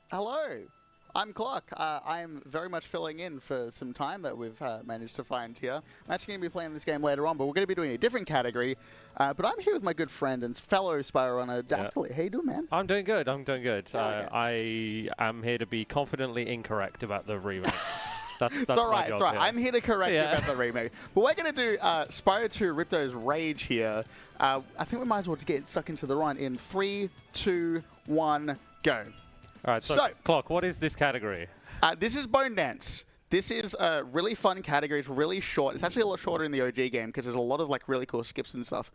Hello, I'm Clock. I am very much filling in for some time that we've managed to find here. I'm actually going to be playing this game later on, but we're going to be doing a different category. But I'm here with my good friend and fellow Spyro runner, Dactyl. How you doing, man? I'm doing good. I'm doing good. Okay. I am here to be confidently incorrect about the remake. That's It's all right. my job, It's all right. yeah. I'm here to correct you about the remake. But we're going to do Spyro 2 Ripto's Rage here. I think we might as well just get stuck into the run in 3, 2, 1, go. All right, so, Clock, what is this category? This is Bone Dance. This is a really fun category. It's really short. It's actually a lot shorter in the OG game because there's a lot of like really cool skips and stuff.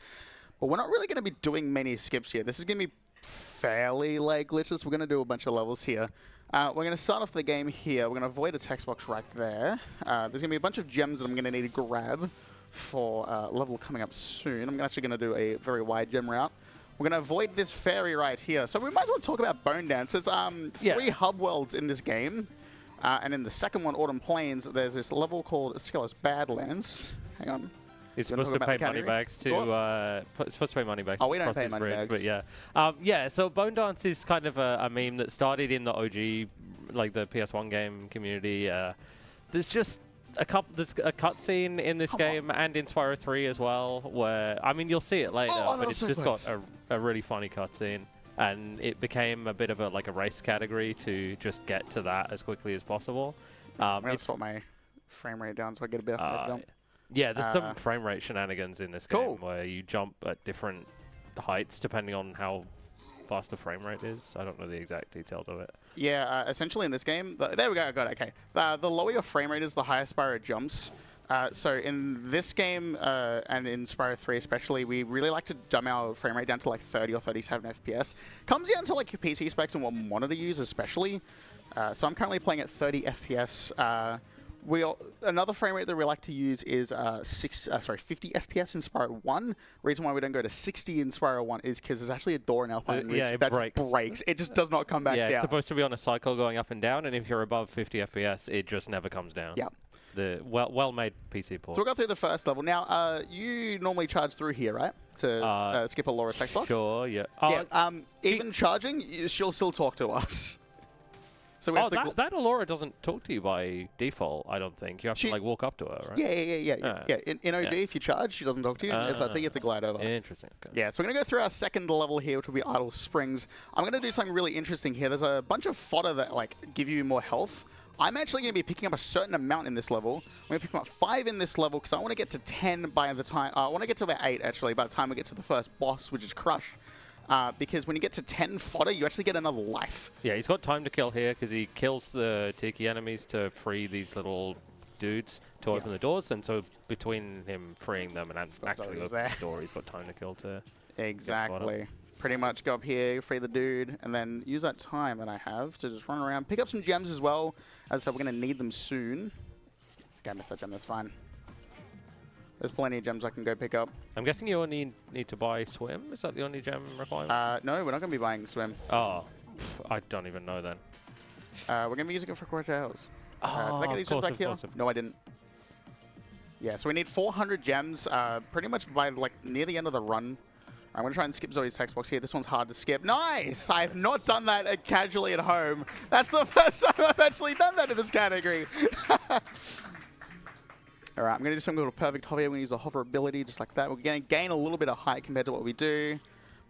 But we're not really going to be doing many skips here. This is going to be fairly like glitchless. We're going to do a bunch of levels here. We're going to start off the game here. We're going to avoid a text box right there. There's going to be a bunch of gems that I'm going to need to grab for a level coming up soon. I'm actually going to do a very wide gem route. We're going to avoid this fairy right here. So we might as well talk about Bone Dance. There's 3 hub worlds in this game. And in the second one, Autumn Plains, there's this level called Skillos Badlands. Hang on. It's supposed to pay money bags to. It's supposed to pay money bags. Oh, we don't pay money bags. But yeah, yeah. So Bone Dance is kind of a meme that started in the OG, like the PS1 game community. There's just there's a cutscene in this game and in Spyro 3 as well, where I mean you'll see it later, but it's just got a really funny cutscene, and it became a bit of a race category to just get to that as quickly as possible. I'm gonna swap my frame rate down so I get a bit of a jump. Yeah, there's some frame rate shenanigans in this game where you jump at different heights depending on how fast the frame rate is. I don't know the exact details of it. Yeah, essentially in this game, there we go, I got it, okay. The lower your frame rate is, the higher Spyro jumps. So in this game, and in Spyro 3 especially, we really like to dumb our frame rate down to like 30 or 37 FPS. Comes down to like your PC specs and what monitor you use especially. So I'm currently playing at 30 FPS. Another frame rate that we like to use is 50 FPS in Spyro 1. Reason why we don't go to 60 in Spyro 1 is because there's actually a door in Alpine Ridge that breaks. It just does not come back down. Yeah, it's supposed to be on a cycle going up and down, and if you're above 50 FPS, it just never comes down. Yeah. The well-made PC port. So we'll go through the first level. Now, you normally charge through here, right? To skip a Laura text box? Sure, yeah. Even charging, she'll still talk to us. So we have to that Allura doesn't talk to you by default, I don't think. You have to like walk up to her, right? Yeah. In OG, if you charge, she doesn't talk to you. So I think you have to glide over. Interesting. Okay. Yeah, so we're going to go through our second level here, which will be Idle Springs. I'm going to do something really interesting here. There's a bunch of fodder that give you more health. I'm actually going to be picking up a certain amount in this level. I'm going to pick up 5 in this level because I want to get to 10 by the time... I want to get to about 8, actually, by the time we get to the first boss, which is Crush. Because when you get to 10 fodder, you actually get another life. Yeah, he's got time to kill here because he kills the Tiki enemies to free these little dudes to open the doors. And so between him freeing them and actually opening the door, he's got time to kill to... Exactly. Pretty much go up here, free the dude, and then use that time that I have to just run around. Pick up some gems as well. As I said, we're going to need them soon. Okay, I missed that gem. That's fine. There's plenty of gems I can go pick up. I'm guessing you only need to buy Swim? Is that the only gem requirement? No, we're not going to be buying Swim. Oh, I don't even know then. We're going to be using it for Quarter Hours. Did I get these gems back here? No, I didn't. Yeah, so we need 400 gems pretty much by near the end of the run. I'm going to try and skip Zoe's text box here. This one's hard to skip. Nice! I have not done that casually at home. That's the first time I've actually done that in this category. All right, I'm going to do something called a perfect hover. We're going to use the hover ability just like that. We're going to gain a little bit of height compared to what we do.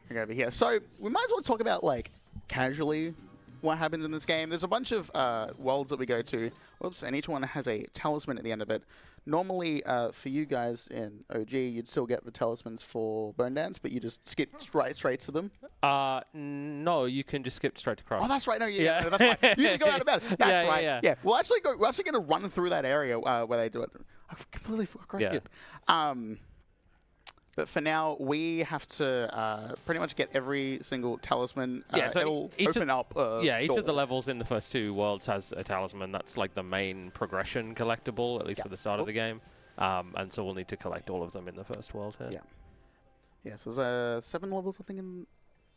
We're going to go over here. So we might as well talk about, casually what happens in this game. There's a bunch of worlds that we go to. Whoops, and each one has a talisman at the end of it. Normally, for you guys in OG, you'd still get the talismans for Bone Dance, but you just skip straight to them. No, you can just skip straight to Crush. Oh, that's right. No, no, that's right. You just go out about it. That's right. Yeah. We're actually going to run through that area where they do it. I completely forgot Crush Ship. But for now, we have to pretty much get every single talisman. So it'll open up each of the levels in the first 2 worlds has a talisman. That's like the main progression collectible, at least for the start of the game. And so we'll need to collect all of them in the first world here. Yeah, so there's 7 levels, I think, in...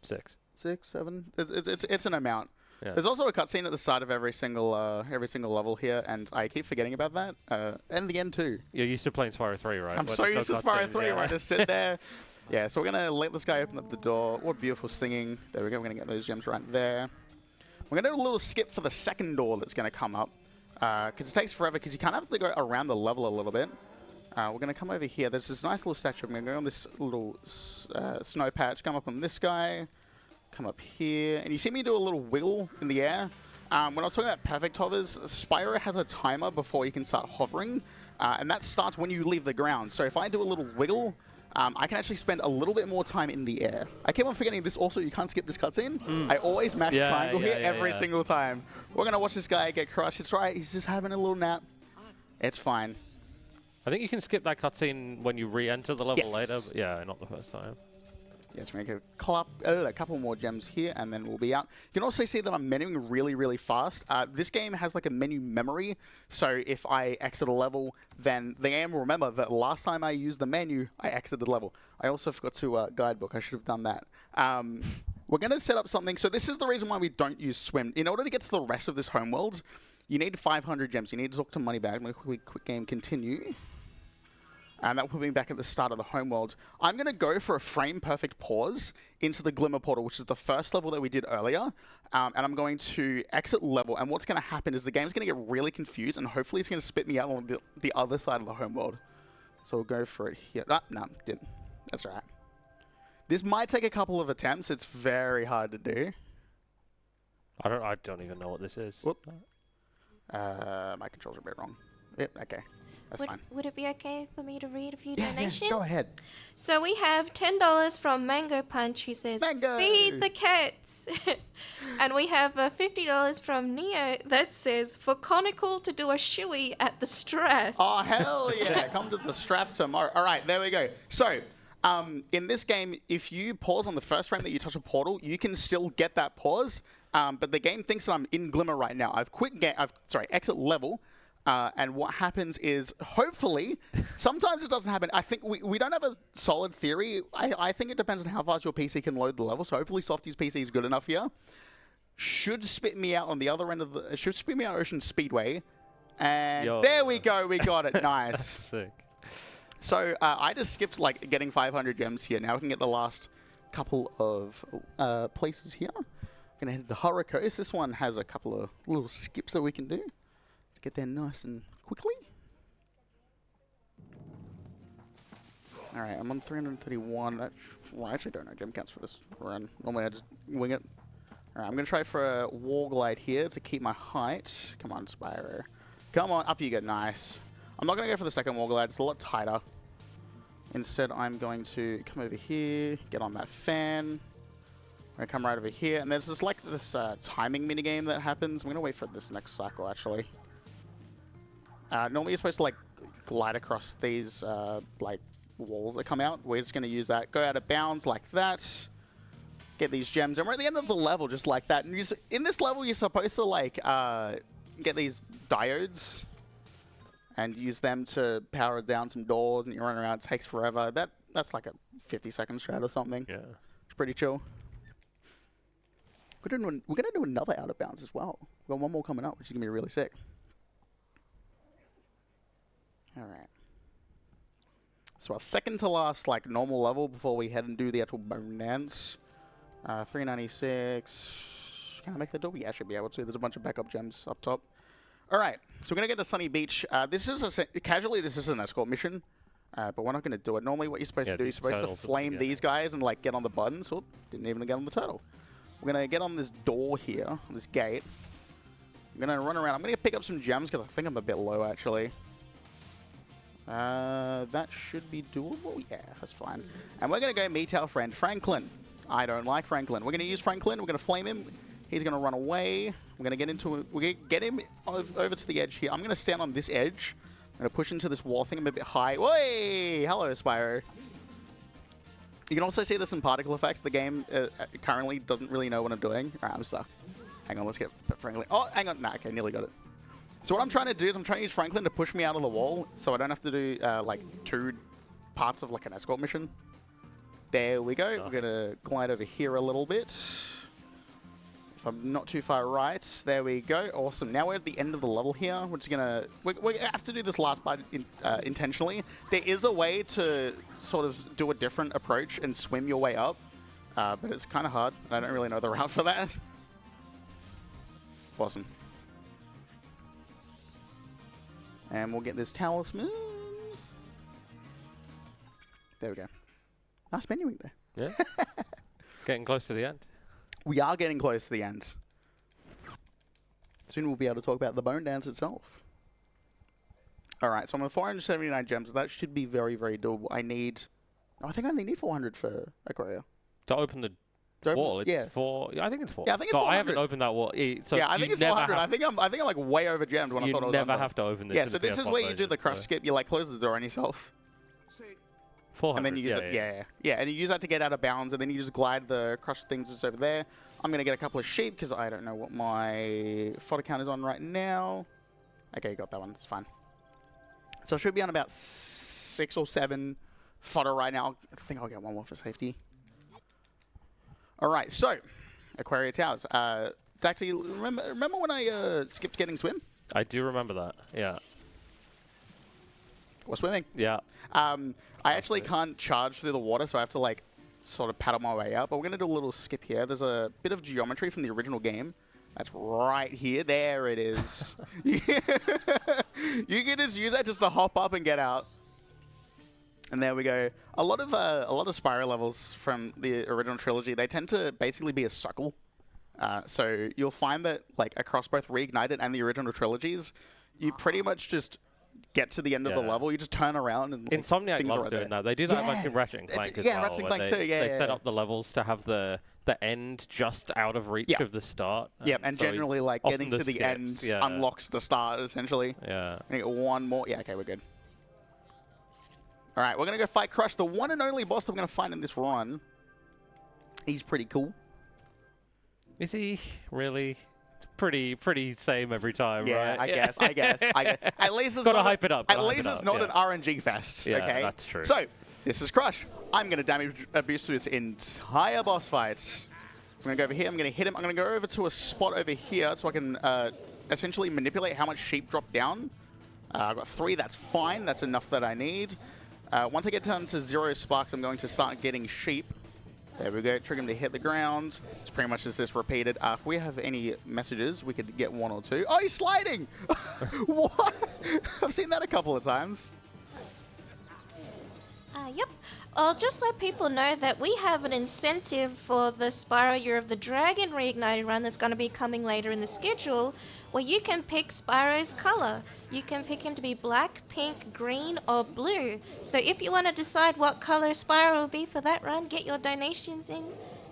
6. 6, 7? It's an amount. Yeah. There's also a cutscene at the start of every single level here, and I keep forgetting about that. And the end too. You're used to playing Spyro 3, right? I'm so used to Spyro 3 where I just sit there. Yeah, so we're going to let this guy open up the door. What beautiful singing. There we go. We're going to get those gems right there. We're going to do a little skip for the second door that's going to come up. Because it takes forever, because you kind of have to go around the level a little bit. We're going to come over here. There's this nice little statue. I'm going to go on this little snow patch, come up on this guy, come up here. And you see me do a little wiggle in the air. When I was talking about perfect hovers, Spyro has a timer before you can start hovering. And that starts when you leave the ground. So if I do a little wiggle, I can actually spend a little bit more time in the air. I keep on forgetting this also, you can't skip this cutscene. I always mash triangle here every single time. We're going to watch this guy get crushed. It's right, he's just having a little nap. It's fine. I think you can skip that cutscene when you re-enter the level later, but yeah, not the first time. Yes, we're going to get a couple more gems here, and then we'll be out. You can also see that I'm menuing really, really fast. This game has like a menu memory, so if I exit a level, then the game will remember that last time I used the menu, I exited the level. I also forgot to guidebook. I should have done that. We're going to set up something. So this is the reason why we don't use swim. In order to get to the rest of this homeworld, you need 500 gems. You need to talk to Moneybag. I'm going to quickly quit game continue. And that will put me back at the start of the homeworld. I'm going to go for a frame-perfect pause into the Glimmer Portal, which is the first level that we did earlier. And I'm going to exit level. And what's going to happen is the game's going to get really confused, and hopefully it's going to spit me out on the other side of the homeworld. So we'll go for it here. No, didn't. That's all right. This might take a couple of attempts. It's very hard to do. I don't even know what this is. Whoop. My controls are a bit wrong. Yep, okay. That's fine. Would it be okay for me to read a few donations? Yeah, go ahead. So we have $10 from Mango Punch, who says, Mango! Feed the cats. And we have $50 from Neo that says, for Conical to do a shoey at the Strath. Oh, hell yeah. Come to the Strath tomorrow. All right, there we go. So, in this game, if you pause on the first frame that you touch a portal, you can still get that pause. But the game thinks that I'm in Glimmer right now. I've exit level. And what happens is, hopefully, sometimes it doesn't happen. I think we don't have a solid theory. I think it depends on how fast your PC can load the level. So hopefully Softy's PC is good enough here. Should spit me out on the other end of the... Should spit me out Ocean Speedway. And there we go. We got it. Nice. Sick. So I just skipped like getting 500 gems here. Now we can get the last couple of places here. I'm going to head to Horror Coast. This one has a couple of little skips that we can do. Get there nice and quickly. All right, I'm on 331. Well, I actually don't know gem counts for this run. Normally I just wing it. All right, I'm going to try for a wall glide here to keep my height. Come on, Spyro. Come on, up you go. Nice. I'm not going to go for the second wall glide. It's a lot tighter. Instead, I'm going to come over here, get on that fan. I'm going to come right over here. And there's like this timing minigame that happens. I'm going to wait for this next cycle, actually. Normally you're supposed to like glide across these like walls that come out. We're just going to use that. Go out of bounds like that. Get these gems. And we're at the end of the level just like that. And in this level you're supposed to like get these diodes and use them to power down some doors, and you run around. It takes forever. That's like a 50-second strat or something. Yeah. It's pretty chill. We're going to do another out of bounds as well. We've got one more coming up, which is going to be really sick. All right. So our second to last, like, normal level before we head and do the actual bone dance. 396. Can I make the door? Yeah, I should be able to. There's a bunch of backup gems up top. All right. So we're going to get to Sunny Beach. This is casually, this is an escort mission, but we're not going to do it. Normally what you're supposed to do, you're supposed to flame these guys and, like, get on the buttons. Oh, didn't even get on the turtle. We're going to get on this door here, this gate. I'm going to run around. I'm going to pick up some gems because I think I'm a bit low, actually. That should be doable. Yeah, that's fine. And we're going to go meet our friend Franklin. I don't like Franklin. We're going to use Franklin. We're going to flame him. He's going to run away. We're going to get into it. We're going to get him over to the edge here. I'm going to stand on this edge. I'm going to push into this wall thing. I'm a bit high. Whey! Hello, Spyro. You can also see this in particle effects. The game currently doesn't really know what I'm doing. All right, I'm stuck. Hang on, let's get Franklin. Oh, hang on. Nah, okay, nearly got it. So what I'm trying to do is I'm trying to use Franklin to push me out of the wall so I don't have to do like 2 parts of like an escort mission. There we go. We're going to glide over here a little bit. If I'm not too far right, there we go. Awesome. Now we're at the end of the level here. We're just going to... We have to do this last part intentionally. There is a way to sort of do a different approach and swim your way up, but it's kind of hard. I don't really know the route for that. Awesome. And we'll get this talisman. There we go. Nice menuing there. Yeah. Getting close to the end. We are getting close to the end. Soon we'll be able to talk about the bone dance itself. All right, so I'm at 479 gems. That should be very, very doable. I think I only need 400 for Aquaria. To open the wall, it's yeah. 4. I think it's 4. Yeah, I think it's but 400. I haven't opened that wall. So Yeah, I think it's 400. I think I'm like way over gemmed when I thought I was You never under. have to open this. Yeah, in so the this is PS1 where you do version, the crush so. skip. You like close the door on yourself. 400. And then you use it. Yeah, and you use that to get out of bounds, and then you just glide the crush things that's over there. I'm going to get a couple of sheep because I don't know what my fodder count is on right now. Okay, you got that one. That's fine. So I should be on about 6 or 7 fodder right now. I think I'll get one more for safety. All right, so Aquaria Towers. Actually, remember when I skipped getting swim? I do remember that. Yeah. Or swimming? Yeah. I actually can't charge through the water, so I have to like sort of paddle my way out. But we're gonna do a little skip here. There's a bit of geometry from the original game. That's right here. There it is. You can just use that just to hop up and get out. And there we go. A lot of Spyro levels from the original trilogy, they tend to basically be a circle. So you'll find that like across both Reignited and the original trilogies, you pretty much just get to the end of the level, you just turn around and like, Insomniac loves doing that. They do that like in Ratchet and Clank as well. Yeah, Ratchet and Clank too. They set up the levels to have the end just out of reach of the start. Yeah, and so generally like getting to the end unlocks the start essentially. Yeah. I get one more. Yeah, okay, we're good. All right, we're gonna go fight Crush, the one and only boss that we're gonna find in this run. He's pretty cool. Is he really? It's pretty same every time, yeah, right? I guess. At least it's Gotta not hype it up. At least it's not an RNG fest. Yeah, okay, that's true. So this is Crush. I'm gonna damage abuse through this entire boss fight. I'm gonna go over here. I'm gonna hit him. I'm gonna go over to a spot over here so I can essentially manipulate how much sheep drop down. I've got 3. That's fine. That's enough that I need. Once I get down to 0 sparks, I'm going to start getting sheep. There we go. Trigger him to hit the ground. It's pretty much just this repeated. If we have any messages, we could get 1 or 2. Oh, he's sliding! What? I've seen that a couple of times. Yep. I'll just let people know that we have an incentive for the Spyro Year of the Dragon Reignited run that's going to be coming later in the schedule, where you can pick Spyro's color. You can pick him to be black, pink, green, or blue. So if you want to decide what color Spyro will be for that run, get your donations in.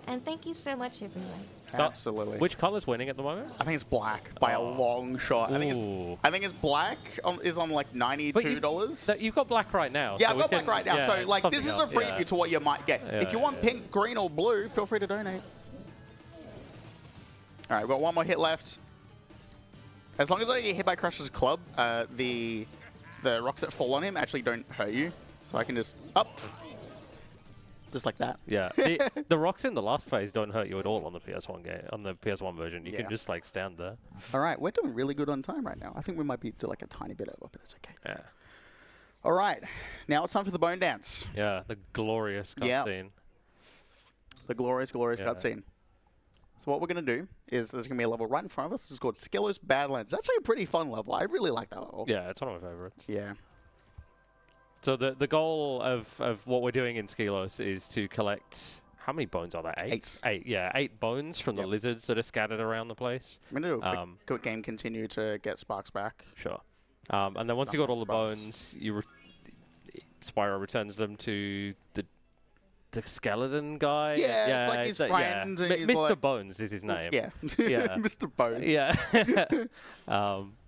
And thank you so much, everyone. Absolutely. Which color's winning at the moment? I think it's black by a long shot. I think it's black is on like $92. You've got black right now. Yeah, so I've got black right now. Yeah, so like this is a preview to what you might get. Yeah, if you want pink, green, or blue, feel free to donate. All right, we've got 1 more hit left. As long as I get hit by Crush's club, the rocks that fall on him actually don't hurt you. So I can just up. Just like that. Yeah, the rocks in the last phase don't hurt you at all on the PS1 game, on the PS1 version. You can just like stand there. All right, we're doing really good on time right now. I think we might be to like a tiny bit over, but it's okay. Yeah. All right, now it's time for the bone dance. Yeah, the glorious cutscene. The glorious cutscene. So what we're going to do is there's going to be a level right in front of us. It's called Skiller's Badlands. It's actually a pretty fun level. I really like that level. Yeah, it's one of my favorites. Yeah. So the goal of what we're doing in Skelos is to collect, how many bones are there? 8? 8, yeah, 8 bones from the lizards that are scattered around the place. I'm going to do a quick game continue to get sparks back. Sure. And then once you got all the bones, Spyro returns them to the skeleton guy. Yeah, it's like his friend. Yeah. Mr. Like, Bones is his name. Yeah. Yeah. Mr. Bones. Yeah.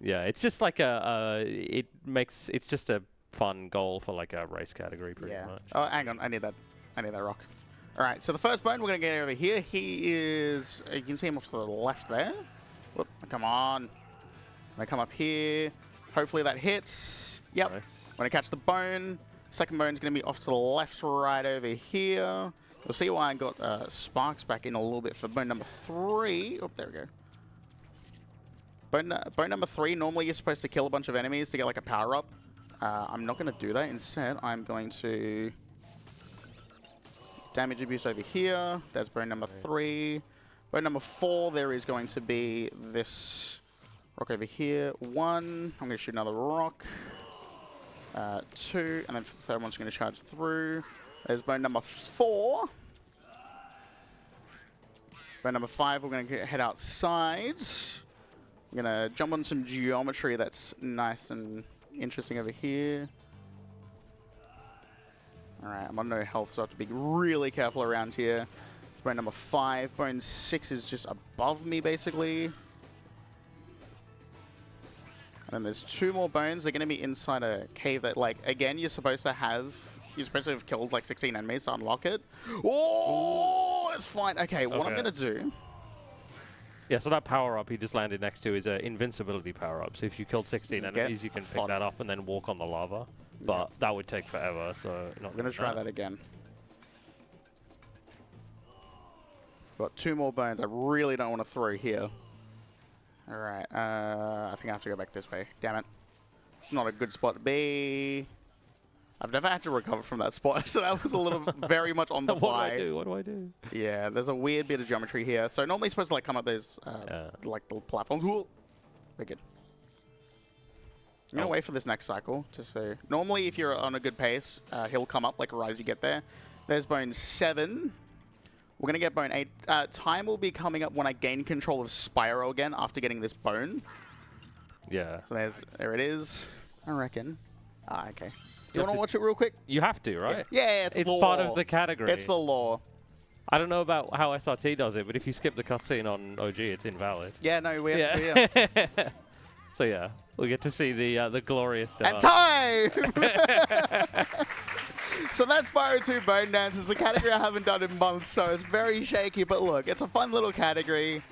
Yeah, it's just like it's just a fun goal for like a race category pretty much. Oh, hang on. I need that rock. All right, so the first bone we're going to get over here. He is, you can see him off to the left there. Whoop, come on. I come up here. Hopefully that hits. Yep. Nice. I'm going to catch the bone. Second bone's going to be off to the left, right over here. You'll see why I got sparks back in a little bit for bone number 3. Oh, there we go. Bone number 3, normally you're supposed to kill a bunch of enemies to get like a power-up. I'm not going to do that. Instead, I'm going to damage abuse over here. There's bone number 3. Bone number 4, there is going to be this rock over here. 1, I'm going to shoot another rock. 2, and then the third one's going to charge through. There's bone number 4. Bone number 5, we're going to head outside. I'm going to jump on some geometry that's nice and interesting over here. Alright, I'm on no health, so I have to be really careful around here. It's bone number 5. Bone 6 is just above me, basically. And then there's 2 more bones. They're going to be inside a cave that, like, again, you're supposed to have killed, like, 16 enemies to unlock it. Oh, it's fine. Okay, what I'm going to do... Yeah, so that power-up he just landed next to is an invincibility power-up. So if you killed 16 enemies, you can pick that up and then walk on the lava. But that would take forever, so... I'm going to try that again. Got 2 more bones I really don't want to throw here. Alright, I think I have to go back this way. Damn it. It's not a good spot to be. I've never had to recover from that spot, so that was a little very much on the fly. What do I do? Yeah, there's a weird bit of geometry here. So normally you're supposed to like come up those like the platforms. Ooh, very good. I'm gonna wait for this next cycle. Just so normally if you're on a good pace, he'll come up like right as you get there. There's bone 7. We're going to get bone 8. Time will be coming up when I gain control of Spyro again after getting this bone. Yeah. So there it is, I reckon. Okay. You want to watch it real quick? You have to, right? Yeah, it's law. Part of the category. It's the law. I don't know about how SRT does it, but if you skip the cutscene on OG, it's invalid. Yeah, no, we have to. So yeah, we get to see the glorious dance. And time! So that's Spyro 2 Bone Dance. It's a category I haven't done in months, so it's very shaky. But look, it's a fun little category.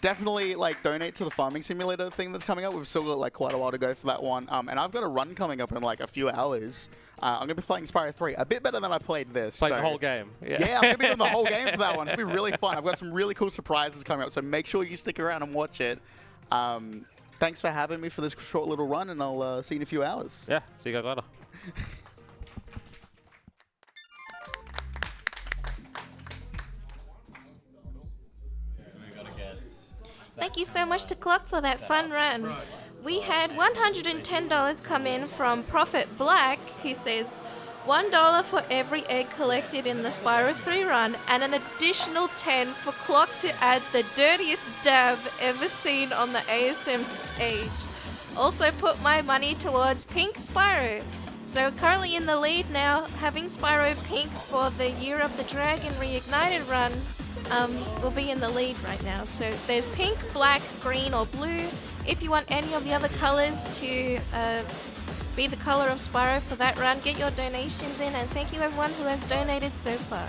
Definitely like donate to the farming simulator thing that's coming up. We've still got like quite a while to go for that one. And I've got a run coming up in like a few hours. I'm going to be playing Spyro 3 a bit better than I played this. Like the whole game. Yeah, I'm going to be doing the whole game for that one. It'll be really fun. I've got some really cool surprises coming up, so make sure you stick around and watch it. Thanks for having me for this short little run, and I'll see you in a few hours. Yeah, see you guys later. Thank you so much to Clock for that fun run. We had $110 come in from Prophet Black, who says $1 for every egg collected in the Spyro 3 run, and an additional 10 for Clock to add the dirtiest dab ever seen on the ASM stage. Also put my money towards Pink Spyro. So currently in the lead now, having Spyro Pink for the Year of the Dragon Reignited run will be in the lead right now. So there's pink, black, green or blue. If you want any of the other colors to be the color of Spyro for that run, get your donations in, and thank you everyone who has donated so far.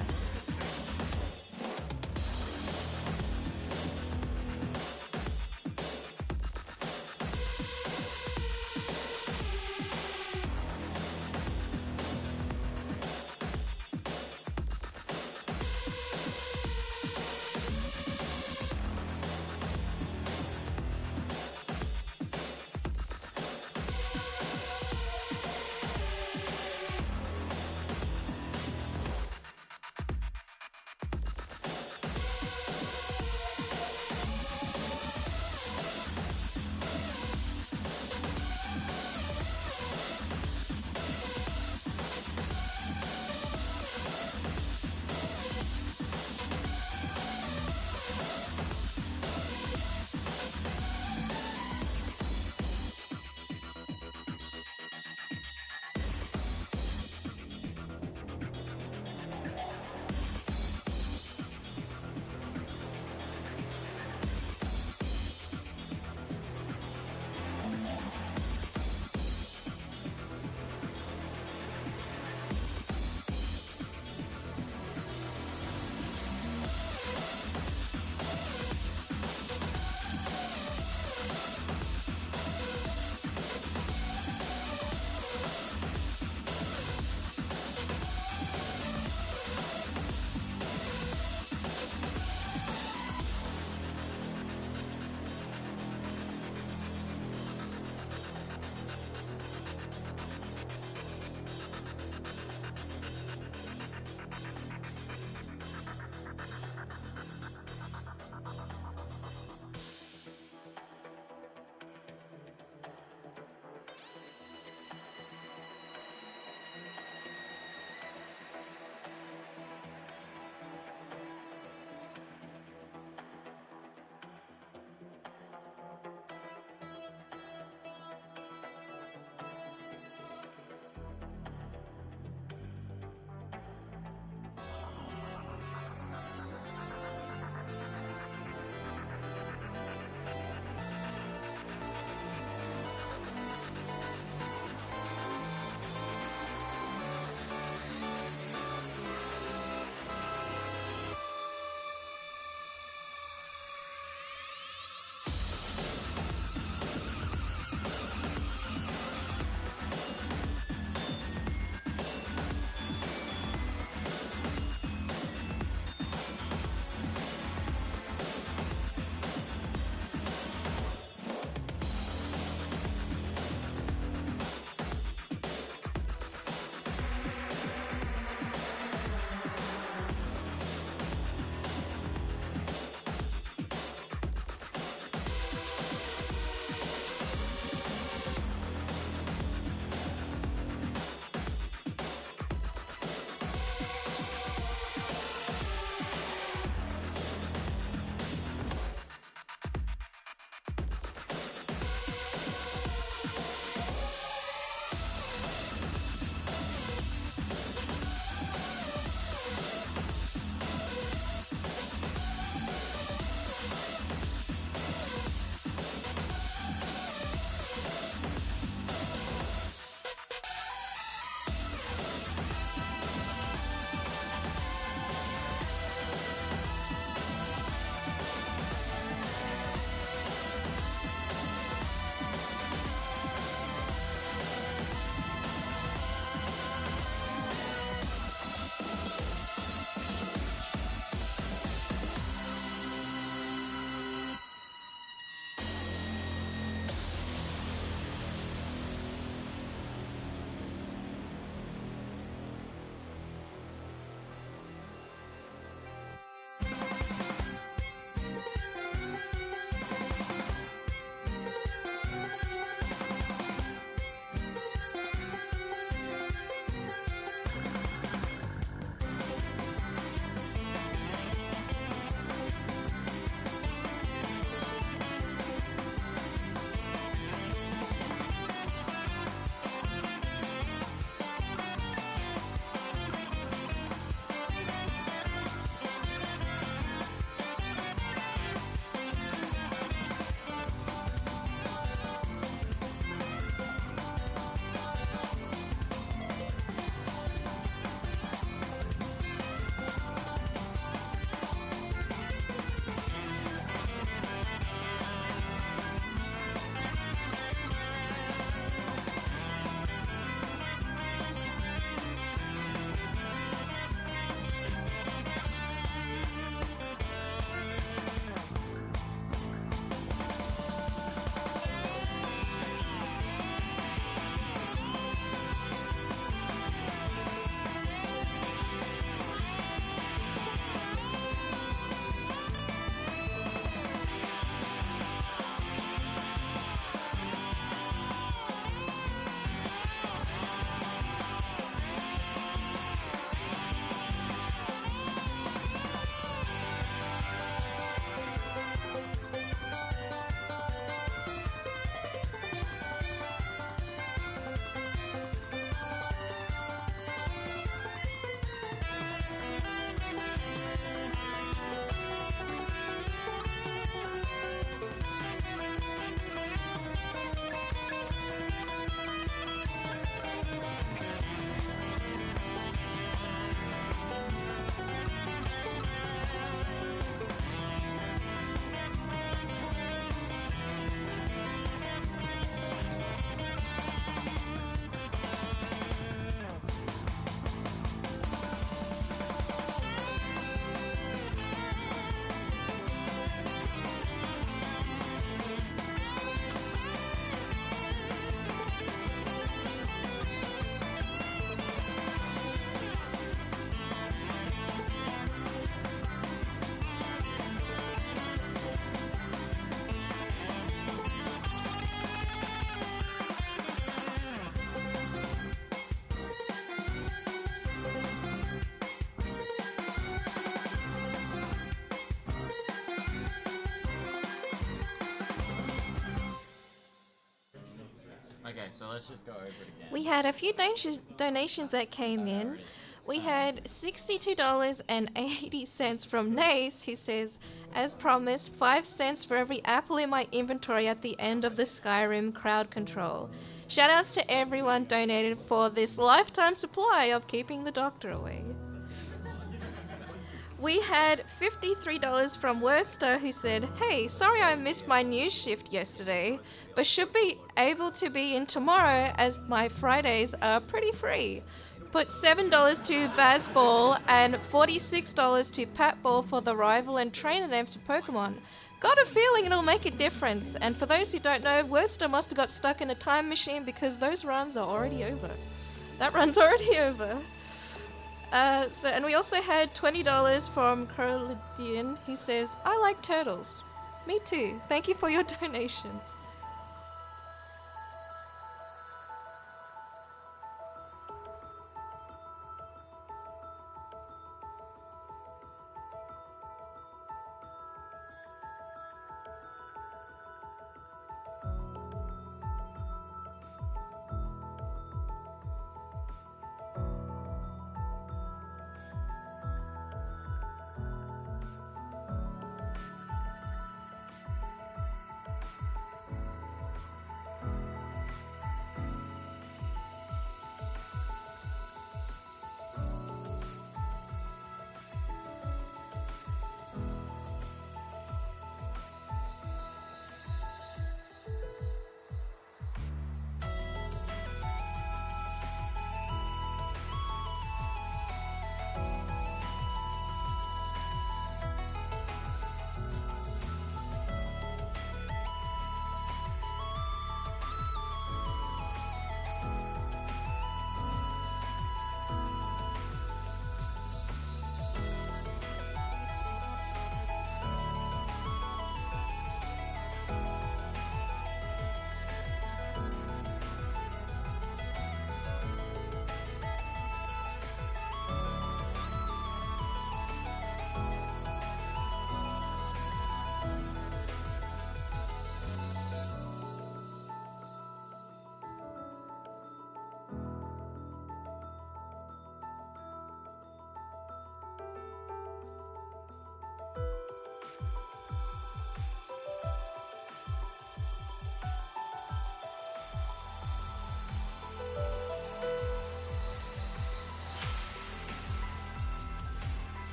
So let's just go over it again. We had a few donations that came in. We had $62.80 from Nace, who says, as promised, 5 cents for every apple in my inventory at the end of the Skyrim crowd control. Shoutouts to everyone donated for this lifetime supply of keeping the doctor away. We had $53 from Worcester, who said, hey, sorry I missed my news shift yesterday, but should be able to be in tomorrow as my Fridays are pretty free. Put $7 to Bazball and $46 to Patball for the rival and trainer names for Pokemon. Got a feeling it'll make a difference. And for those who don't know, Worcester must have got stuck in a time machine because those runs are already over. That run's already over. And we also had $20 from Coralidian, who says, I like turtles. Me too. Thank you for your donations.